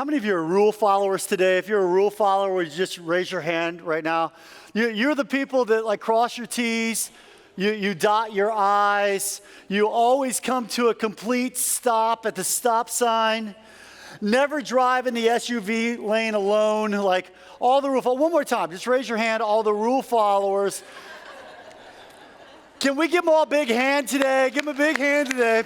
How many of you are rule followers today? If you're a rule follower, would you just raise your hand right now? You're the people that like cross your T's, you dot your I's, you always come to a complete stop at the stop sign, never drive in the SUV lane alone, like all the rule followers. One more time, just raise your hand, all the rule followers. Can we give them all a big hand today? Give them a big hand today.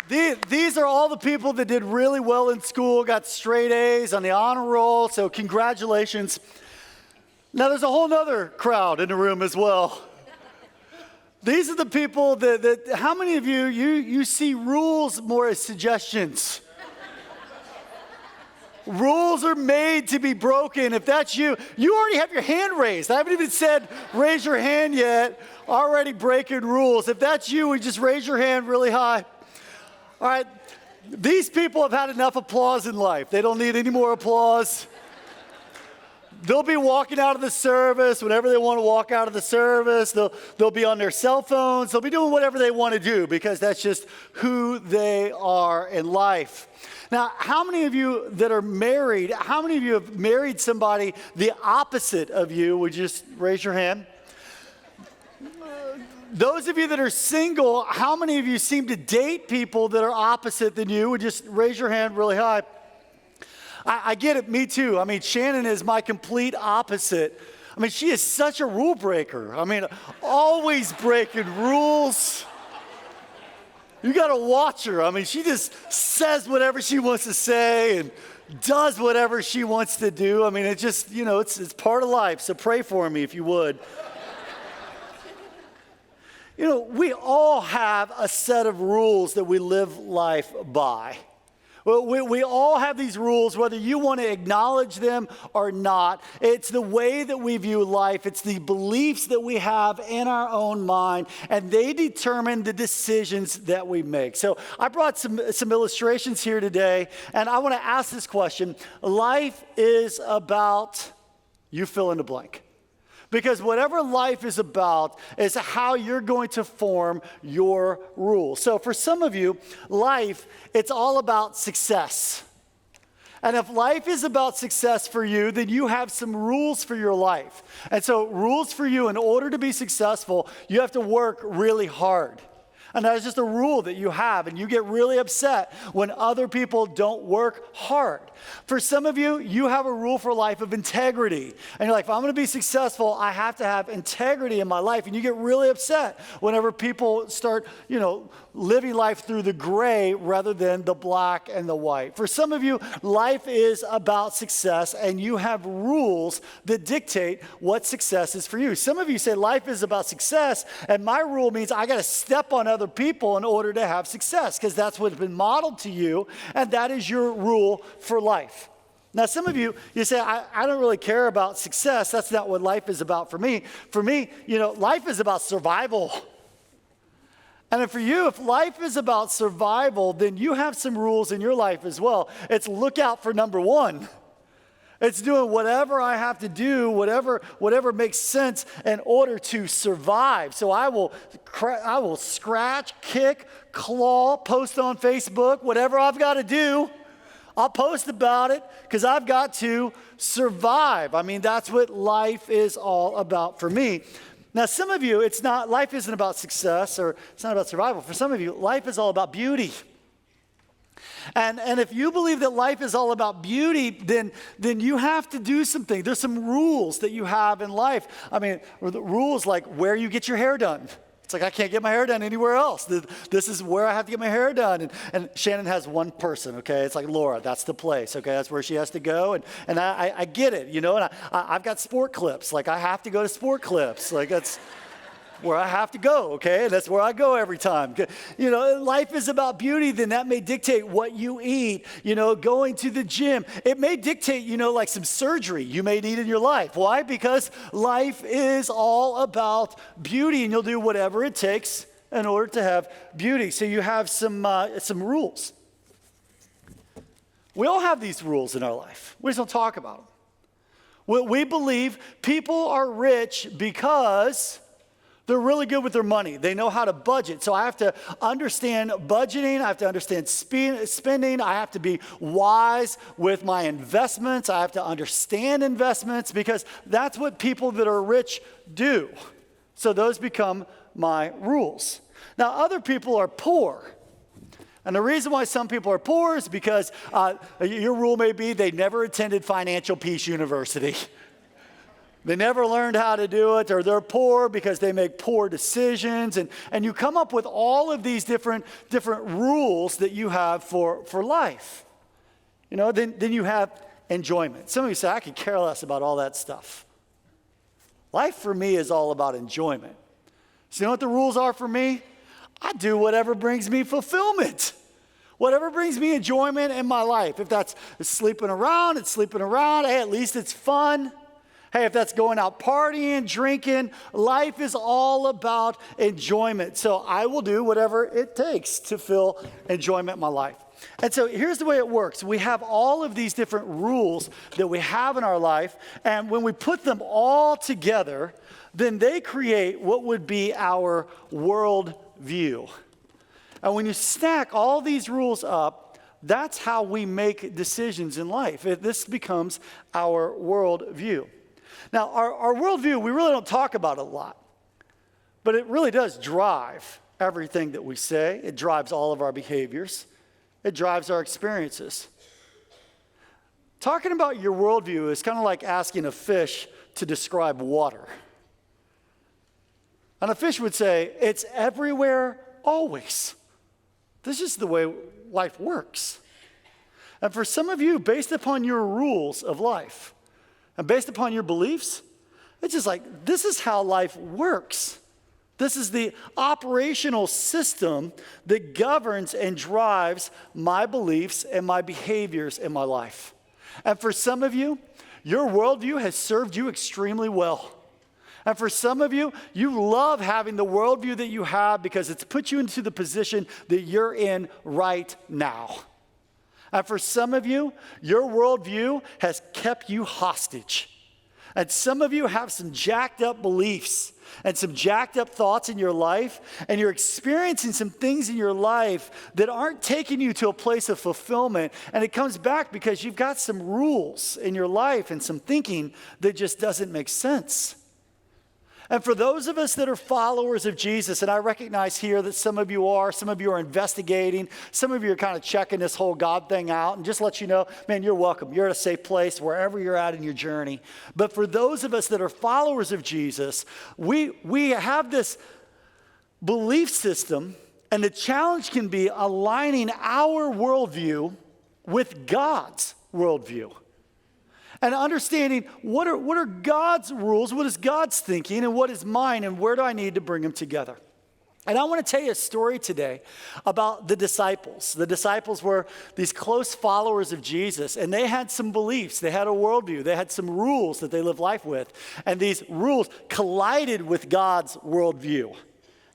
These are all the people that did really well in school, got straight A's on the honor roll, so congratulations. Now there's a whole nother crowd in the room as well. These are the people that how many of you see rules more as suggestions? Rules are made to be broken. If that's you, you already have your hand raised. I haven't even said raise your hand yet, already breaking rules. If that's you, we just raise your hand really high. All right, these people have had enough applause in life. They don't need any more applause. They'll be walking out of the service whenever they want to walk out of the service. They'll be on their cell phones. They'll be doing whatever they want to do because that's just who they are in life. Now, how many of you that are married, how many of you have married somebody the opposite of you? Would you just raise your hand? Those of you that are single, how many of you seem to date people that are opposite than you? Would just raise your hand really high. I get it, me too. I mean, Shannon is my complete opposite. I mean, she is such a rule breaker. I mean, always breaking rules. You got to watch her. I mean, she just says whatever she wants to say and does whatever she wants to do. I mean, it just, it's part of life. So pray for me if you would. We all have a set of rules that we live life by. Well, we all have these rules, whether you want to acknowledge them or not. It's the way that we view life. It's the beliefs that we have in our own mind, and they determine the decisions that we make. So I brought some illustrations here today, and I want to ask this question. Life is about, you fill in the blank. Because whatever life is about is how you're going to form your rules. So for some of you, life, it's all about success. And if life is about success for you, then you have some rules for your life. And so rules for you, in order to be successful, you have to work really hard. And that is just a rule that you have, and you get really upset when other people don't work hard. For some of you, you have a rule for life of integrity. And you're like, if I'm going to be successful, I have to have integrity in my life. And you get really upset whenever people start, living life through the gray rather than the black and the white. For some of you, life is about success, and you have rules that dictate what success is for you. Some of you say life is about success, and my rule means I got to step on other people in order to have success, because that's what's been modeled to you, and that is your rule for life. Now, some of you say, I don't really care about success. That's not what life is about for me. For me, life is about survival. And for you, if life is about survival, then you have some rules in your life as well. It's look out for number one. It's doing whatever I have to do, whatever makes sense in order to survive. So I will scratch, kick, claw, post on Facebook, whatever I've got to do. I'll post about it because I've got to survive. I mean, that's what life is all about for me. Now, some of you, life isn't about success, or it's not about survival. For some of you, life is all about beauty. And if you believe that life is all about beauty, then you have to do something. There's some rules that you have in life. I mean, the rules like where you get your hair done. It's like I can't get my hair done anywhere else. This is where I have to get my hair done. And Shannon has one person, okay? It's like Laura, that's the place, okay? That's where she has to go. And I get it, and I've got sport clips. Like I have to go to sport clips. Like that's where I have to go, okay? And that's where I go every time. Life is about beauty, then that may dictate what you eat, going to the gym. It may dictate, like some surgery you may need in your life. Why? Because life is all about beauty, and you'll do whatever it takes in order to have beauty. So you have some rules. We all have these rules in our life. We just don't talk about them. We believe people are rich because They're really good with their money. They know how to budget. So I have to understand budgeting. I have to understand spending. I have to be wise with my investments. I have to understand investments because that's what people that are rich do. So those become my rules. Now, other people are poor. And the reason why some people are poor is because your rule may be they never attended Financial Peace University. They never learned how to do it, or they're poor because they make poor decisions. And you come up with all of these different rules that you have for life. You know, then you have enjoyment. Some of you say, I could care less about all that stuff. Life for me is all about enjoyment. So you know what the rules are for me? I do whatever brings me fulfillment. Whatever brings me enjoyment in my life. If that's sleeping around, it's sleeping around. Hey, at least it's fun. Hey, if that's going out partying, drinking, life is all about enjoyment. So I will do whatever it takes to feel enjoyment in my life. And so here's the way it works. We have all of these different rules that we have in our life. And when we put them all together, then they create what would be our world view. And when you stack all these rules up, that's how we make decisions in life. This becomes our world view. Now, our worldview, we really don't talk about it a lot, but it really does drive everything that we say. It drives all of our behaviors. It drives our experiences. Talking about your worldview is kind of like asking a fish to describe water. And a fish would say, it's everywhere, always. This is the way life works. And for some of you, based upon your rules of life, and based upon your beliefs, it's just like, this is how life works. This is the operational system that governs and drives my beliefs and my behaviors in my life. And for some of you, your worldview has served you extremely well. And for some of you, you love having the worldview that you have because it's put you into the position that you're in right now. And for some of you, your worldview has kept you hostage. And some of you have some jacked up beliefs and some jacked up thoughts in your life, and you're experiencing some things in your life that aren't taking you to a place of fulfillment. And it comes back because you've got some rules in your life and some thinking that just doesn't make sense. And for those of us that are followers of Jesus, and I recognize here that some of you are investigating, some of you are kind of checking this whole God thing out, and just let you know, man, you're welcome. You're at a safe place wherever you're at in your journey. But for those of us that are followers of Jesus, we have this belief system, and the challenge can be aligning our worldview with God's worldview. And understanding what are God's rules, what is God's thinking, and what is mine, and where do I need to bring them together. And I want to tell you a story today about the disciples. The disciples were these close followers of Jesus, and they had some beliefs. They had a worldview. They had some rules that they lived life with. And these rules collided with God's worldview.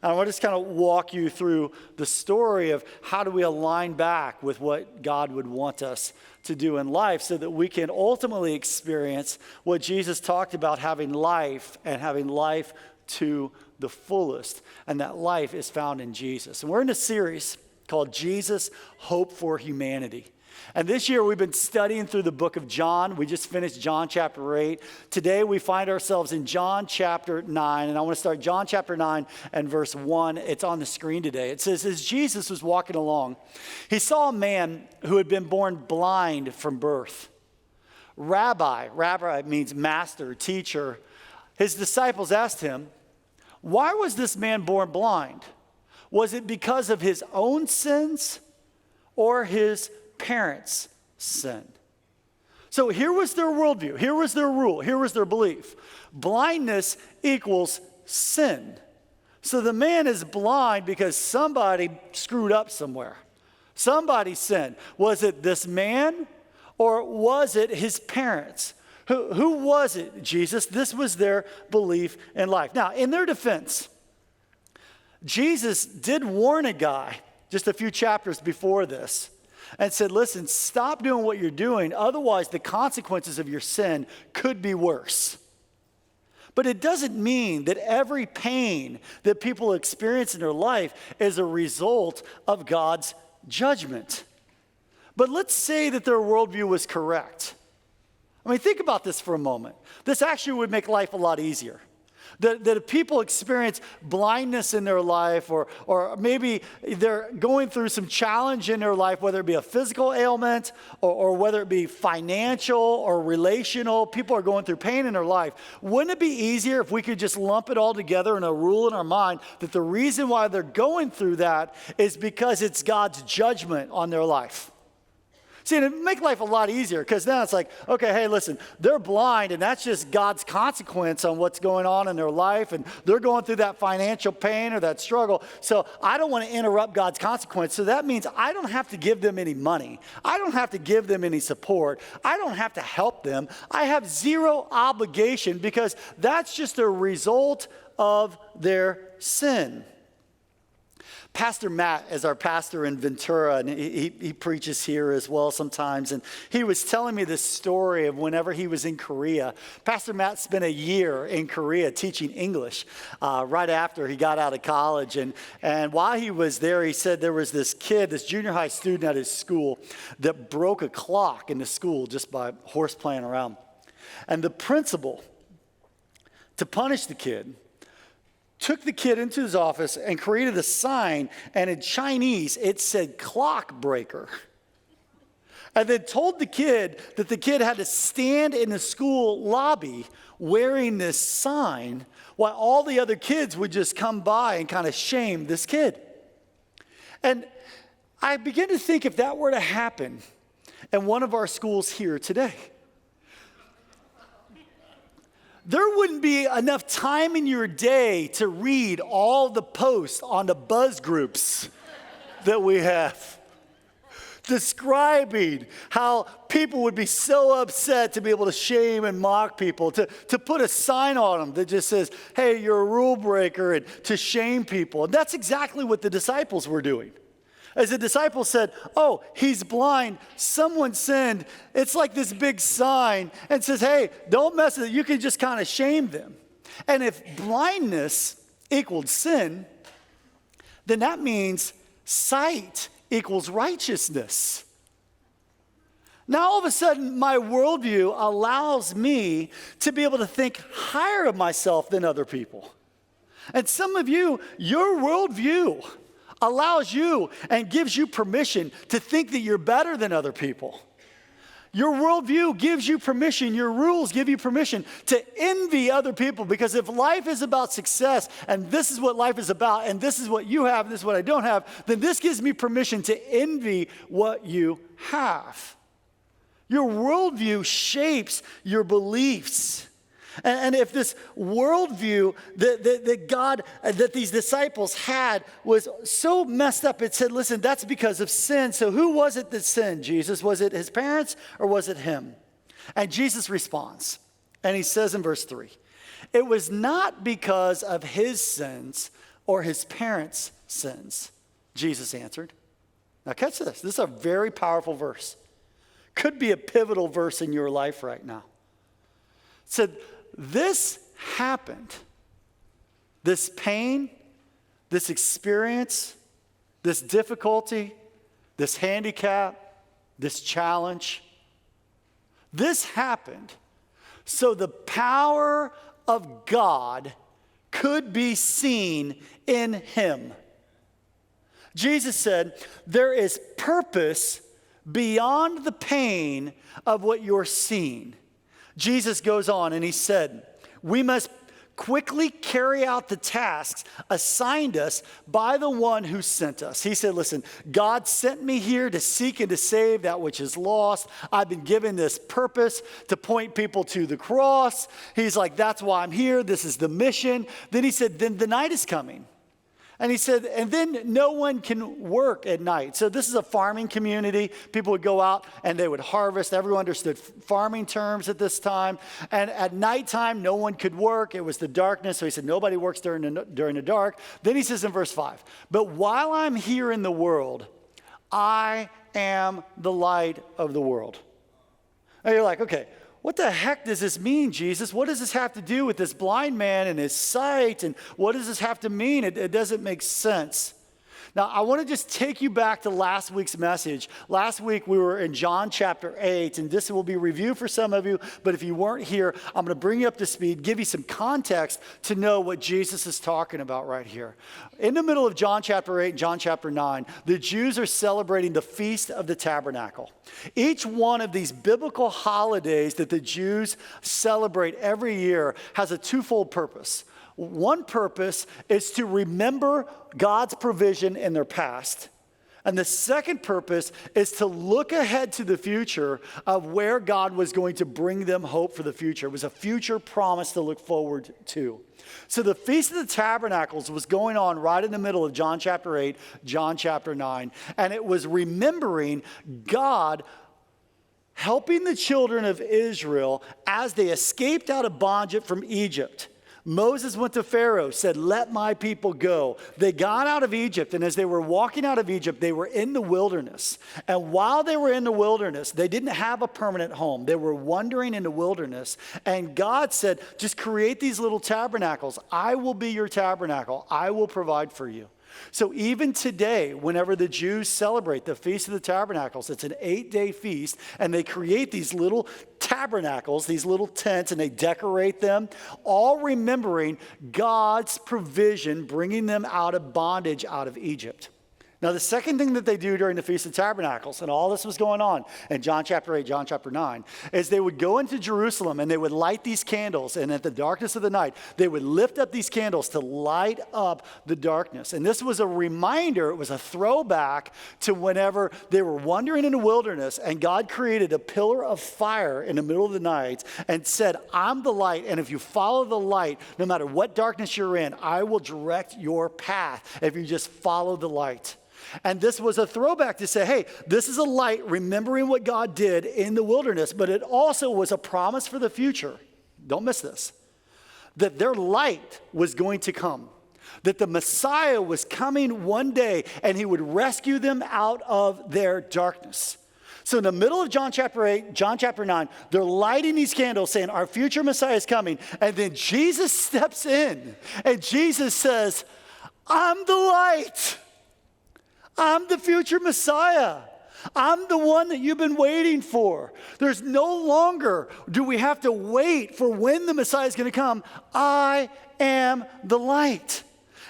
And I want to just kind of walk you through the story of how do we align back with what God would want us to do in life so that we can ultimately experience what Jesus talked about, having life and having life to the fullest. And that life is found in Jesus. And we're in a series called Jesus, Hope for Humanity. And this year we've been studying through the book of John. We just finished John chapter 8. Today we find ourselves in John chapter 9. And I want to start John chapter 9 and verse 1. It's on the screen today. It says, as Jesus was walking along, he saw a man who had been born blind from birth. Rabbi means master, teacher. His disciples asked him, why was this man born blind? Was it because of his own sins or his parents' sin? So here was their worldview. Here was their rule. Here was their belief. Blindness equals sin. So the man is blind because somebody screwed up somewhere. Somebody sinned. Was it this man or was it his parents? Who was it, Jesus? This was their belief in life. Now, in their defense, Jesus did warn a guy just a few chapters before this and said, listen, stop doing what you're doing. Otherwise, the consequences of your sin could be worse. But it doesn't mean that every pain that people experience in their life is a result of God's judgment. But let's say that their worldview was correct. I mean, think about this for a moment. This actually would make life a lot easier. That if people experience blindness in their life, or maybe they're going through some challenge in their life, whether it be a physical ailment or whether it be financial or relational, people are going through pain in their life. Wouldn't it be easier if we could just lump it all together in a rule in our mind that the reason why they're going through that is because it's God's judgment on their life? See, and it'd make life a lot easier, because then it's like, okay, hey, listen, they're blind, and that's just God's consequence on what's going on in their life, and they're going through that financial pain or that struggle. So I don't want to interrupt God's consequence. So that means I don't have to give them any money. I don't have to give them any support. I don't have to help them. I have zero obligation, because that's just a result of their sin. Pastor Matt is our pastor in Ventura, and he preaches here as well sometimes. And he was telling me this story of whenever he was in Korea. Pastor Matt spent a year in Korea teaching English right after he got out of college. And while he was there, he said there was this kid, this junior high student at his school, that broke a clock in the school just by horse playing around. And the principal, to punish the kid, took the kid into his office and created a sign, and in Chinese, it said clock breaker. And then told the kid that the kid had to stand in the school lobby wearing this sign while all the other kids would just come by and kind of shame this kid. And I begin to think, if that were to happen in one of our schools here today, there wouldn't be enough time in your day to read all the posts on the buzz groups that we have, describing how people would be so upset to be able to shame and mock people, to put a sign on them that just says, hey, you're a rule breaker, and to shame people. And that's exactly what the disciples were doing. As the disciples said, oh, he's blind, someone sinned. It's like this big sign and says, hey, don't mess with it. You can just kind of shame them. And if blindness equaled sin, then that means sight equals righteousness. Now, all of a sudden, my worldview allows me to be able to think higher of myself than other people. And some of you, your worldview allows you and gives you permission to think that you're better than other people. Your worldview gives you permission, your rules give you permission to envy other people, because if life is about success, and this is what life is about, and this is what you have, and this is what I don't have, then this gives me permission to envy what you have. Your worldview shapes your beliefs. And if this worldview that these disciples had was so messed up, it said, listen, that's because of sin. So who was it that sinned, Jesus? Was it his parents or was it him? And Jesus responds, and he says in verse 3, it was not because of his sins or his parents' sins, Jesus answered. Now catch this. This is a very powerful verse. Could be a pivotal verse in your life right now. It said, this happened, this pain, this experience, this difficulty, this handicap, this challenge, this happened so the power of God could be seen in him. Jesus said, there is purpose beyond the pain of what you're seeing. Jesus goes on and he said, we must quickly carry out the tasks assigned us by the one who sent us. He said, listen, God sent me here to seek and to save that which is lost. I've been given this purpose to point people to the cross. He's like, that's why I'm here. This is the mission. Then he said, then the night is coming. And he said, and then no one can work at night. So this is a farming community. People would go out and they would harvest. Everyone understood farming terms at this time. And at nighttime, no one could work. It was the darkness. So he said, nobody works during the dark. Then he says in verse 5, but while I'm here in the world, I am the light of the world. And you're like, okay, what the heck does this mean, Jesus? What does this have to do with this blind man and his sight? And what does this have to mean? It doesn't make sense. Now, I want to just take you back to last week's message. Last week, we were in John chapter 8, and this will be review for some of you, but if you weren't here, I'm going to bring you up to speed, give you some context to know what Jesus is talking about right here. In the middle of John chapter 8 and John chapter 9, the Jews are celebrating the Feast of the Tabernacle. Each one of these biblical holidays that the Jews celebrate every year has a twofold purpose. One purpose is to remember God's provision in their past. And the second purpose is to look ahead to the future of where God was going to bring them hope for the future. It was a future promise to look forward to. So the Feast of the Tabernacles was going on right in the middle of John chapter 8, John chapter 9. And it was remembering God helping the children of Israel as they escaped out of bondage from Egypt. Moses went to Pharaoh, said, "Let my people go." They got out of Egypt, and as they were walking out of Egypt, they were in the wilderness. And while they were in the wilderness, they didn't have a permanent home. They were wandering in the wilderness. And God said, just create these little tabernacles. I will be your tabernacle. I will provide for you. So even today, whenever the Jews celebrate the Feast of the Tabernacles, it's an 8-day feast, and they create these little tabernacles, these little tents, and they decorate them, all remembering God's provision, bringing them out of bondage out of Egypt. Now, the second thing that they do during the Feast of Tabernacles, and all this was going on in John chapter 8, John chapter 9, is they would go into Jerusalem and they would light these candles. And at the darkness of the night, they would lift up these candles to light up the darkness. And this was a reminder, it was a throwback to whenever they were wandering in the wilderness and God created a pillar of fire in the middle of the night and said, "I'm the light, and if you follow the light, no matter what darkness you're in, I will direct your path if you just follow the light." And this was a throwback to say, hey, this is a light remembering what God did in the wilderness, but it also was a promise for the future. Don't miss this. That their light was going to come. That the Messiah was coming one day and he would rescue them out of their darkness. So in the middle of John chapter 8, John chapter 9, they're lighting these candles saying, our future Messiah is coming. And then Jesus steps in and Jesus says, "I'm the light. I'm the future Messiah. I'm the one that you've been waiting for. There's no longer do we have to wait for when the Messiah is going to come. I am the light."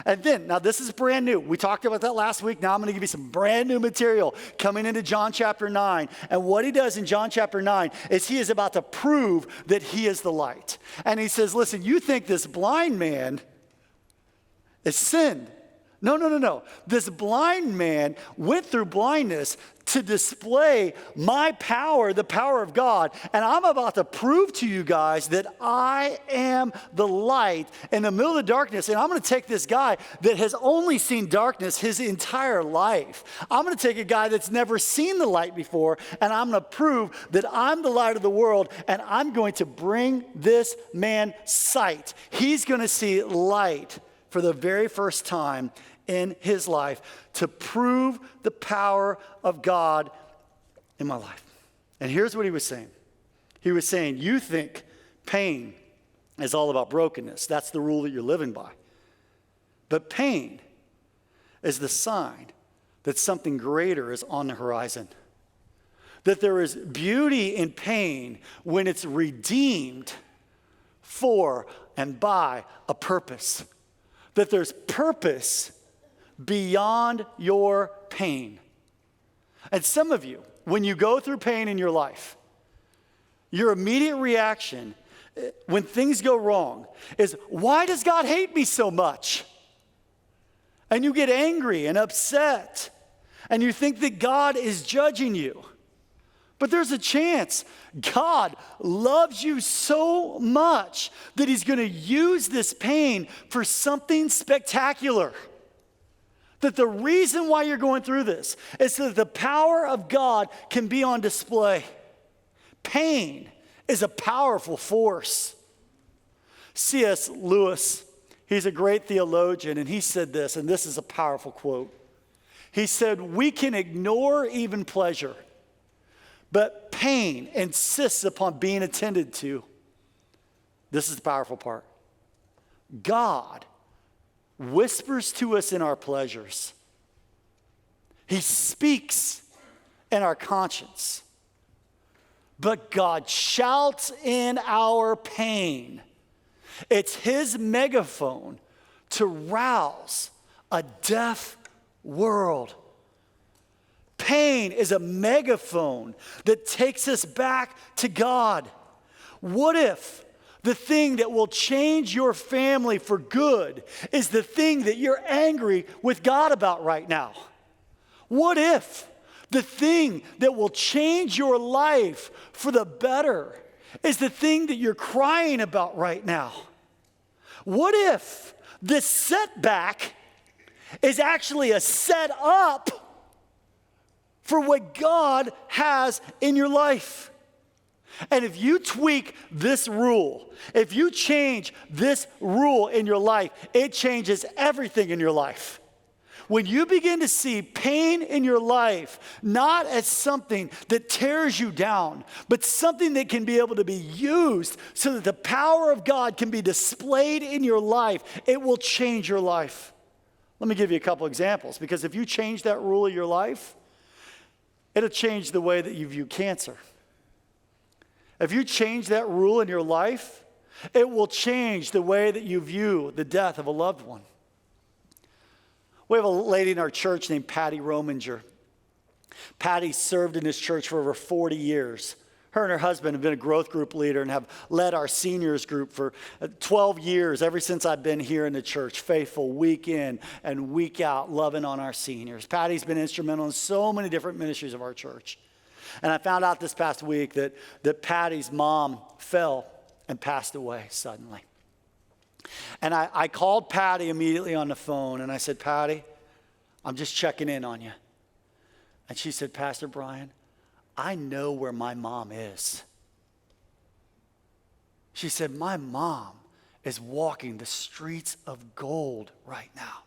And then, now this is brand new. We talked about that last week. Now I'm going to give you some brand new material coming into John chapter 9. And what he does in John chapter 9 is he is about to prove that he is the light. And he says, listen, you think this blind man is sinned. No. This blind man went through blindness to display my power, the power of God. And I'm about to prove to you guys that I am the light in the middle of the darkness. And I'm going to take this guy that has only seen darkness his entire life. I'm going to take a guy that's never seen the light before, and I'm going to prove that I'm the light of the world, and I'm going to bring this man sight. He's going to see light for the very first time in his life to prove the power of God in my life. And here's what he was saying. He was saying, you think pain is all about brokenness. That's the rule that you're living by. But pain is the sign that something greater is on the horizon. That there is beauty in pain when it's redeemed for and by a purpose. That there's purpose beyond your pain. And some of you, when you go through pain in your life, your immediate reaction when things go wrong is, why does God hate me so much? And you get angry and upset, and you think that God is judging you. But there's a chance God loves you so much that he's going to use this pain for something spectacular. That the reason why you're going through this is so that the power of God can be on display. Pain is a powerful force. C.S. Lewis, he's a great theologian, and he said this, and this is a powerful quote. He said, "We can ignore even pleasure, but pain insists upon being attended to. This is the powerful part. God whispers to us in our pleasures. He speaks in our conscience. But God shouts in our pain. It's his megaphone to rouse a deaf world. Pain is a megaphone that takes us back to God. What if the thing that will change your family for good is the thing that you're angry with God about right now? What if the thing that will change your life for the better is the thing that you're crying about right now? What if this setback is actually a setup for what God has in your life? And if you tweak this rule, if you change this rule in your life, it changes everything in your life. When you begin to see pain in your life, not as something that tears you down, but something that can be able to be used so that the power of God can be displayed in your life, it will change your life. Let me give you a couple examples, because if you change that rule of your life, it'll change the way that you view cancer. If you change that rule in your life, it will change the way that you view the death of a loved one. We have a lady in our church named Patty Rominger. Patty served in this church for over 40 years. Her and her husband have been a growth group leader and have led our seniors group for 12 years, ever since I've been here in the church, faithful week in and week out, loving on our seniors. Patty's been instrumental in so many different ministries of our church. And I found out this past week that Patty's mom fell and passed away suddenly. And I called Patty immediately on the phone, and I said, Patty, I'm just checking in on you. And she said, Pastor Brian, I know where my mom is. She said, my mom is walking the streets of gold right now.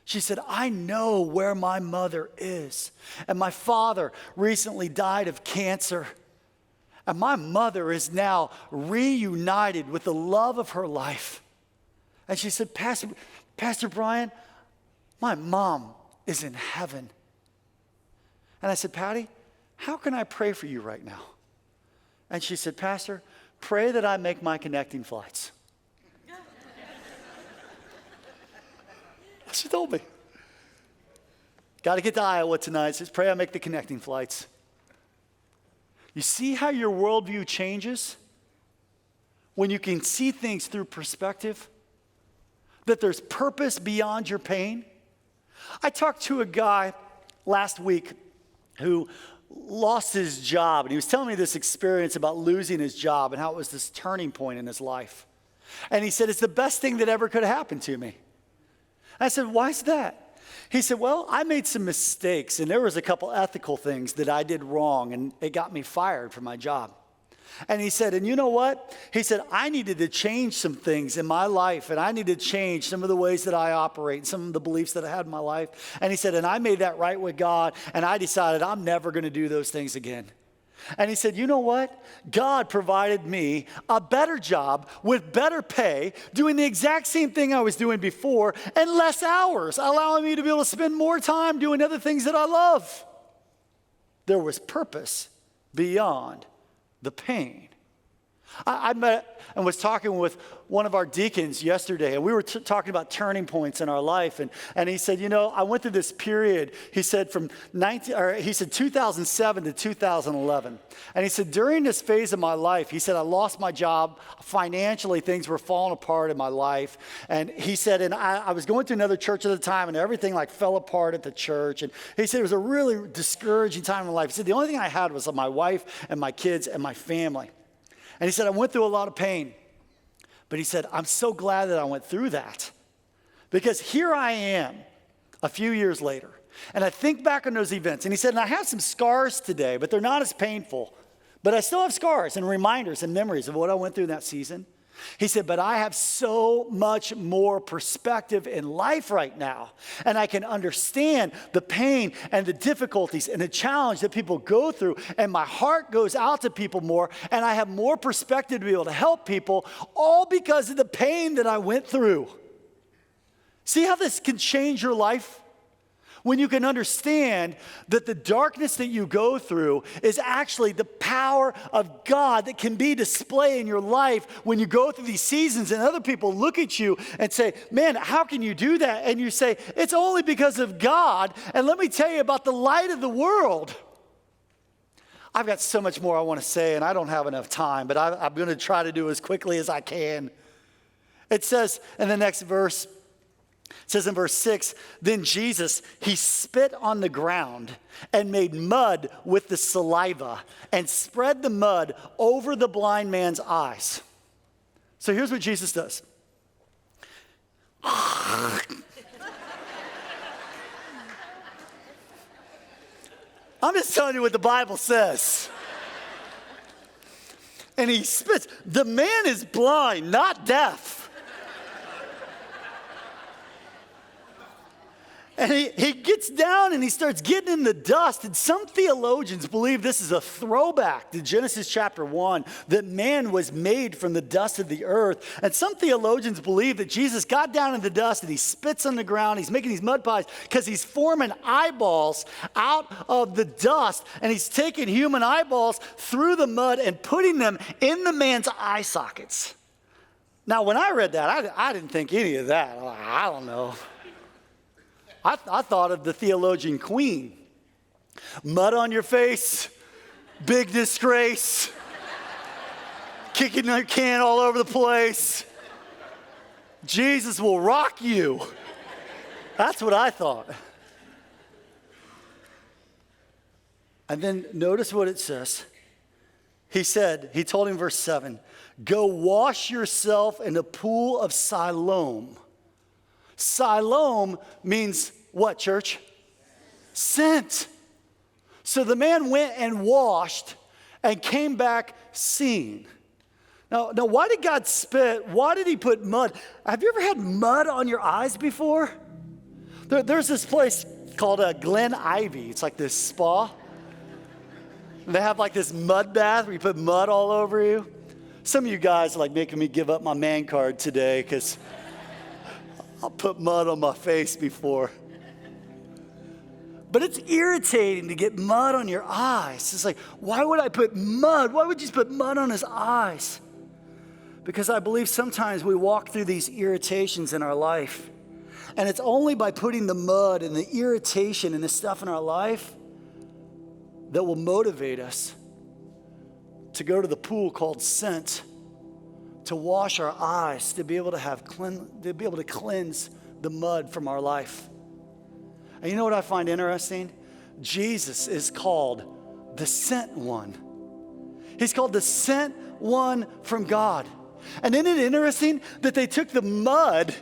She said, I know where my mother is. And my father recently died of cancer. And my mother is now reunited with the love of her life. And she said, Pastor Brian, my mom is in heaven. And I said, Patty, how can I pray for you right now? And she said, Pastor, pray that I make my connecting flights. She told me. Got to get to Iowa tonight. Says, pray I make the connecting flights. You see how your worldview changes when you can see things through perspective? That there's purpose beyond your pain? I talked to a guy last week who lost his job, and he was telling me this experience about losing his job and how it was this turning point in his life. And he said, it's the best thing that ever could have happened to me. I said, why is that? He said, well, I made some mistakes, and there was a couple ethical things that I did wrong, and it got me fired from my job. And he said, and you know what? He said, I needed to change some things in my life, and I needed to change some of the ways that I operate, some of the beliefs that I had in my life. And he said, and I made that right with God, and I decided I'm never going to do those things again. And he said, you know what? God provided me a better job with better pay, doing the exact same thing I was doing before, and less hours, allowing me to be able to spend more time doing other things that I love. There was purpose beyond the pain. I met and was talking with one of our deacons yesterday, and we were talking about turning points in our life. And he said, you know, I went through this period, he said, from 2007 to 2011. And he said, during this phase of my life, he said, I lost my job. Financially, things were falling apart in my life. And he said, and I was going to another church at the time, and everything like fell apart at the church. And he said, it was a really discouraging time in my life. He said, the only thing I had was my wife and my kids and my family. And he said, I went through a lot of pain. But he said, I'm so glad that I went through that. Because here I am a few years later. And I think back on those events. And he said, and I have some scars today, but they're not as painful. But I still have scars and reminders and memories of what I went through in that season. He said, but I have so much more perspective in life right now, and I can understand the pain and the difficulties and the challenge that people go through, and my heart goes out to people more, and I have more perspective to be able to help people, all because of the pain that I went through. See how this can change your life? When you can understand that the darkness that you go through is actually the power of God that can be displayed in your life when you go through these seasons and other people look at you and say, man, how can you do that? And you say, it's only because of God. And let me tell you about the light of the world. I've got so much more I want to say, and I don't have enough time, but I'm going to try to do as quickly as I can. It says in the next verse, it says in verse 6, then Jesus, he spit on the ground and made mud with the saliva and spread the mud over the blind man's eyes. So here's what Jesus does. I'm just telling you what the Bible says. And he spits. The man is blind, not deaf. And he gets down and he starts getting in the dust. And some theologians believe this is a throwback to Genesis chapter 1, that man was made from the dust of the earth. And some theologians believe that Jesus got down in the dust and he spits on the ground. He's making these mud pies because he's forming eyeballs out of the dust. And he's taking human eyeballs through the mud and putting them in the man's eye sockets. Now, when I read that, I didn't think any of that. I don't know. I thought of the theologian Queen. Mud on your face, big disgrace, kicking your can all over the place. Jesus will rock you. That's what I thought. And then notice what it says. He told him, verse 7, go wash yourself in a pool of Siloam. Siloam means what, church? Sent. So the man went and washed and came back seeing. Now, why did God spit? Why did he put mud? Have you ever had mud on your eyes before? There's this place called Glen Ivy. It's like this spa. They have like this mud bath where you put mud all over you. Some of you guys are like making me give up my man card today because I'll put mud on my face before. But it's irritating to get mud on your eyes. It's like, why would I put mud? Why would you just put mud on his eyes? Because I believe sometimes we walk through these irritations in our life. And it's only by putting the mud and the irritation and the stuff in our life that will motivate us to go to the pool called scent, to wash our eyes, to be able to cleanse the mud from our life. And you know what I find interesting? Jesus is called the sent one. He's called the sent one from God. And isn't it interesting that they took the mud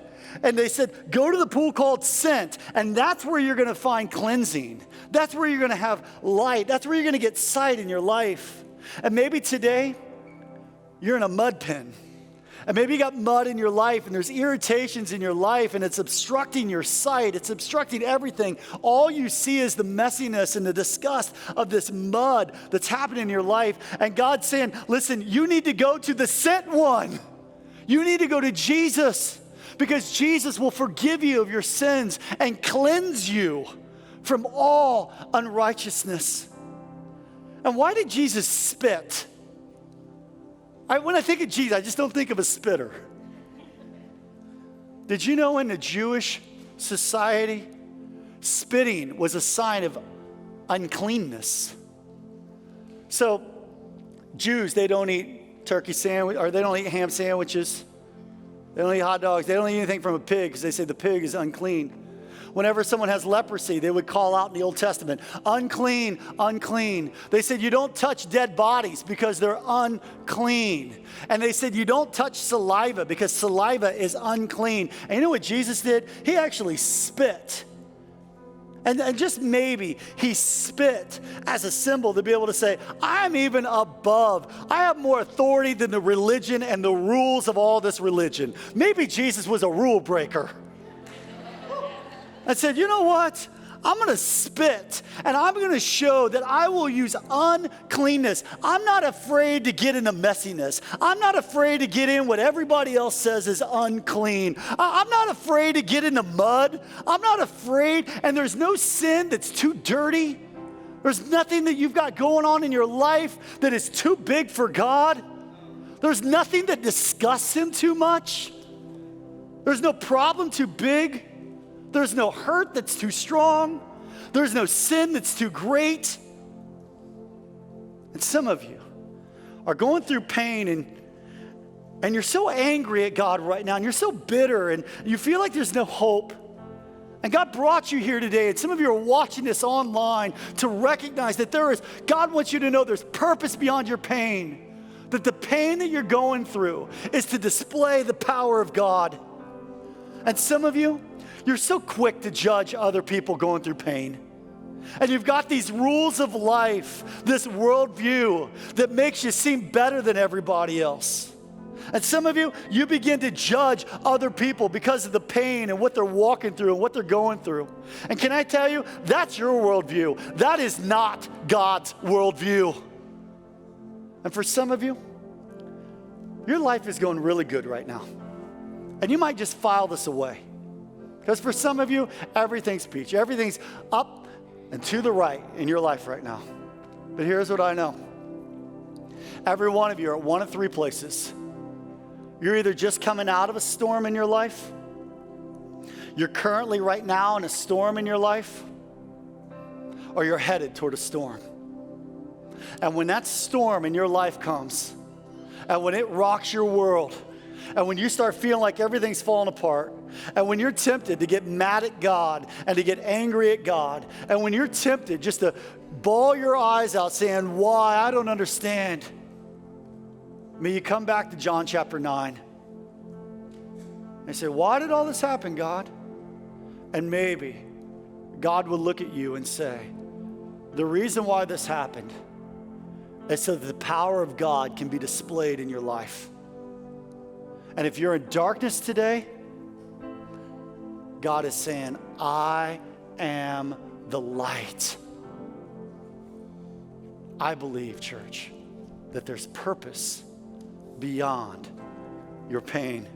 and they said, go to the pool called scent, and that's where you're going to find cleansing. That's where you're going to have light. That's where you're going to get sight in your life. And maybe today, you're in a mud pen. And maybe you got mud in your life and there's irritations in your life and it's obstructing your sight. It's obstructing everything. All you see is the messiness and the disgust of this mud that's happening in your life. And God's saying, listen, you need to go to the sent one. You need to go to Jesus, because Jesus will forgive you of your sins and cleanse you from all unrighteousness. And why did Jesus spit? When I think of Jesus, I just don't think of a spitter. Did you know in the Jewish society, spitting was a sign of uncleanness? So Jews, they don't eat turkey sandwich, or they don't eat ham sandwiches. They don't eat hot dogs. They don't eat anything from a pig because they say the pig is unclean. Whenever someone has leprosy, they would call out in the Old Testament, unclean, unclean. They said you don't touch dead bodies because they're unclean. And they said you don't touch saliva because saliva is unclean. And you know what Jesus did? He actually spit. And just maybe he spit as a symbol to be able to say, I'm even above. I have more authority than the religion and the rules of all this religion. Maybe Jesus was a rule breaker. And said, you know what? I'm going to spit and I'm going to show that I will use uncleanness. I'm not afraid to get into messiness. I'm not afraid to get in what everybody else says is unclean. I'm not afraid to get into mud. I'm not afraid, and there's no sin that's too dirty. There's nothing that you've got going on in your life that is too big for God. There's nothing that disgusts him too much. There's no problem too big. There's no hurt that's too strong. There's no sin that's too great. And some of you are going through pain and you're so angry at God right now, and you're so bitter, and you feel like there's no hope. And God brought you here today, and some of you are watching this online to recognize that God wants you to know there's purpose beyond your pain. That the pain that you're going through is to display the power of God. And some of you, you're so quick to judge other people going through pain. And you've got these rules of life, this worldview that makes you seem better than everybody else. And some of you, you begin to judge other people because of the pain and what they're walking through and what they're going through. And can I tell you, that's your worldview. That is not God's worldview. And for some of you, your life is going really good right now. And you might just file this away. Because for some of you, everything's peachy. Everything's up and to the right in your life right now. But here's what I know. Every one of you are at one of three places. You're either just coming out of a storm in your life, you're currently right now in a storm in your life, or you're headed toward a storm. And when that storm in your life comes, and when it rocks your world, and when you start feeling like everything's falling apart, and when you're tempted to get mad at God and to get angry at God, and when you're tempted just to bawl your eyes out saying, why? I don't understand. May you come back to John chapter 9 and say, why did all this happen, God? And maybe God will look at you and say, the reason why this happened is so that the power of God can be displayed in your life. And if you're in darkness today, God is saying, I am the light. I believe, church, that there's purpose beyond your pain.